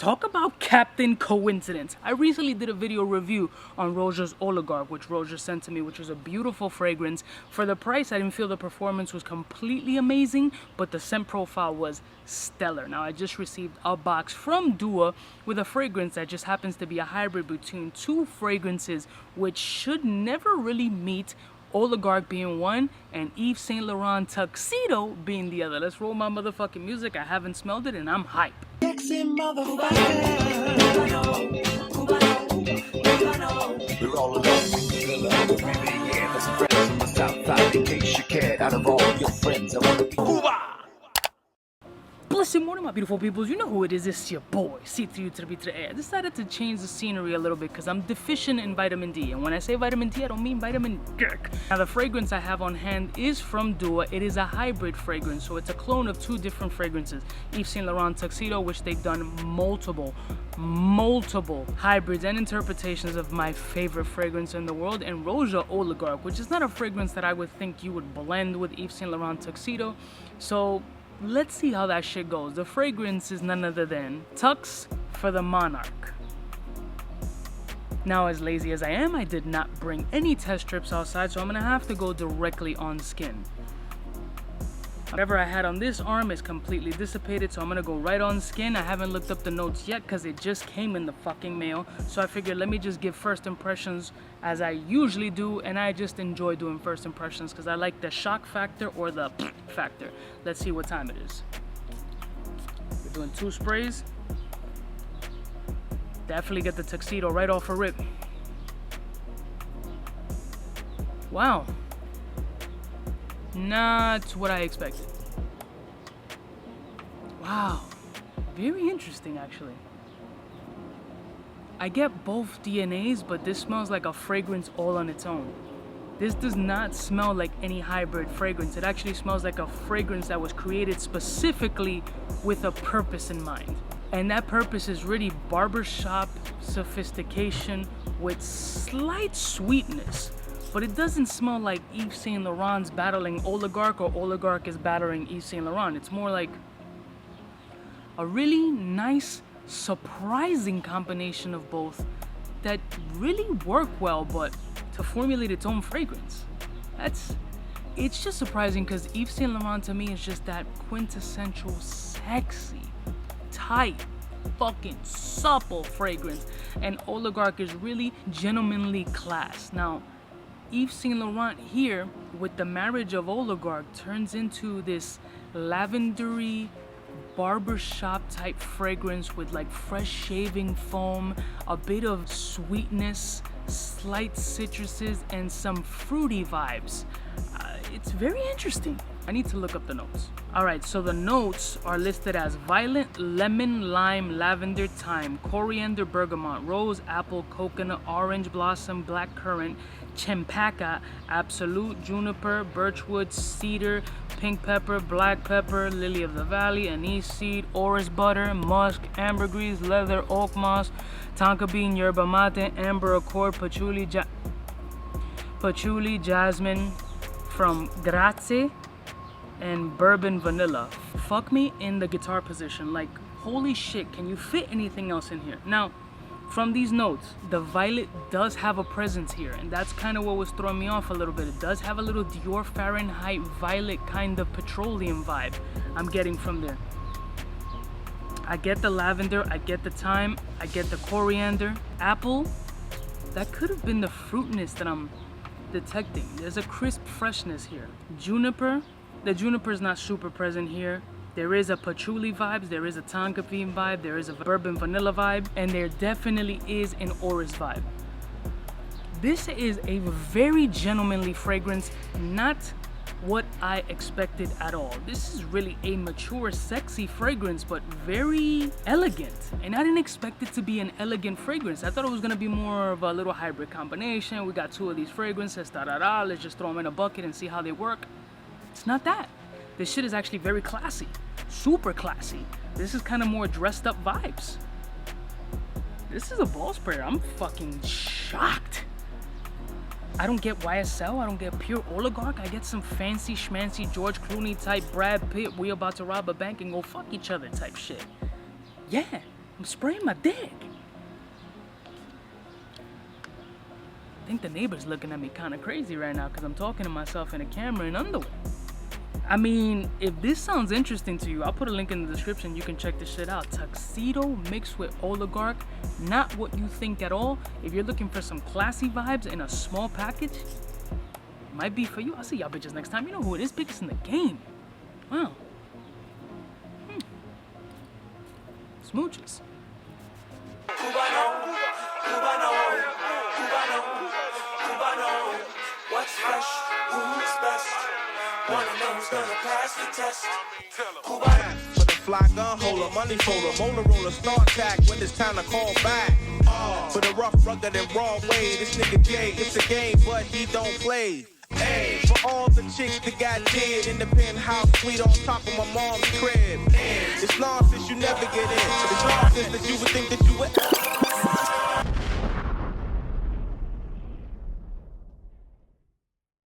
Talk about Captain Coincidence. I recently did a video review on Roja's Oligarch, which Roja sent to me, which was a beautiful fragrance. For the price, I didn't feel the performance was completely amazing, but the scent profile was stellar. Now, I just received a box from Dua with a fragrance that just happens to be a hybrid between two fragrances, which should never really meet. Oligarch being one and Yves Saint Laurent Tuxedo being the other. Let's roll my motherfucking music. I haven't smelled it and I'm hype. We're all alone, yeah, there's some friends on the south side. In case you cared, out of all your friends, I want to be Cuba. Blessed morning, my beautiful peoples. You know who it is. It's your boy, C3U to the B to the A. I decided to change the scenery a little bit because I'm deficient in vitamin D. And when I say vitamin D, I don't mean vitamin D. Now, the fragrance I have on hand is from Dua. It is a hybrid fragrance, so it's a clone of two different fragrances. Yves Saint Laurent Tuxedo, which they've done multiple hybrids and interpretations of my favorite fragrance in the world, and Roja Oligarch, which is not a fragrance that I would think you would blend with Yves Saint Laurent Tuxedo. So let's see how that shit goes. The fragrance is none other than Tux for the Monarch. Now, as lazy as I am, I did not bring any test strips outside, so I'm gonna have to go directly on skin. Whatever I had on this arm is completely dissipated, so I'm gonna go right on skin. I haven't looked up the notes yet because it just came in the fucking mail. So I figured let me just give first impressions as I usually do, and I just enjoy doing first impressions because I like the shock factor or the factor. Let's see what time it is. We're doing 2 sprays. Definitely get the Tuxedo right off a rip. Wow. Not what I expected. Wow, very interesting actually. I get both DNAs, but this smells like a fragrance all on its own. This does not smell like any hybrid fragrance. It actually smells like a fragrance that was created specifically with a purpose in mind. And that purpose is really barbershop sophistication with slight sweetness. But it doesn't smell like Yves Saint Laurent's battling Oligarch or Oligarch is battling Yves Saint Laurent. It's more like a really nice, surprising combination of both that really work well, but to formulate its own fragrance. It's just surprising because Yves Saint Laurent to me is just that quintessential sexy, tight, fucking supple fragrance. And Oligarch is really gentlemanly class. Now, Yves Saint Laurent here, with the marriage of Oligarch, turns into this lavendery barbershop type fragrance with like fresh shaving foam, a bit of sweetness, slight citruses, and some fruity vibes. It's very interesting. I need to look up the notes. Alright, so the notes are listed as violet, lemon, lime, lavender, thyme, coriander, bergamot, rose, apple, coconut, orange blossom, black currant, champaca, absolute, juniper, birchwood, cedar, pink pepper, black pepper, lily of the valley, anise seed, orris butter, musk, ambergris, leather, oak moss, tonka bean, yerba mate, amber accord, patchouli, jasmine from Grazie, and bourbon vanilla. Fuck me in the guitar position. Like, holy shit, can you fit anything else in here? Now, from these notes, the violet does have a presence here, and that's kind of what was throwing me off a little bit. It does have a little Dior Fahrenheit violet kind of petroleum vibe I'm getting from there. I get the lavender, I get the thyme, I get the coriander. Apple, that could have been the fruitness that I'm detecting. There's a crisp freshness here. Juniper, the juniper is not super present here. There is a patchouli vibe, there is a tonka bean vibe, there is a bourbon vanilla vibe, and there definitely is an orris vibe. This is a very gentlemanly fragrance, not what I expected at all. This is really a mature, sexy fragrance, but very elegant. And I didn't expect it to be an elegant fragrance. I thought it was gonna be more of a little hybrid combination. We got 2 of these fragrances, let's just throw them in a bucket and see how they work. It's not that. This shit is actually very classy, super classy. This is kind of more dressed up vibes. This is a ball sprayer. I'm fucking shocked. I don't get YSL, I don't get pure Oligarch. I get some fancy schmancy George Clooney type Brad Pitt, we about to rob a bank and go fuck each other type shit. Yeah, I'm spraying my dick. I think the neighbor's looking at me kind of crazy right now because I'm talking to myself in a camera in underwear. I mean, if this sounds interesting to you, I'll put a link in the description. You can check this shit out. Tuxedo mixed with Oligarch. Not what you think at all. If you're looking for some classy vibes in a small package, it might be for you. I'll see y'all bitches next time. You know who it is, biggest in the game. Wow. Smooches. Cubaknow, what's fresh, who's best? Wanna know who's gonna pass the test? Cubaknow. For the fly gun holder, money folder, Motorola start tack when it's time to call back. For the rough, rugged, and raw way, this nigga Jay, it's a game, but he don't play. Hey, for all the chicks that got dead in the penthouse suite on top of my mom's crib. It's nonsense you never get in. It's nonsense that you would think that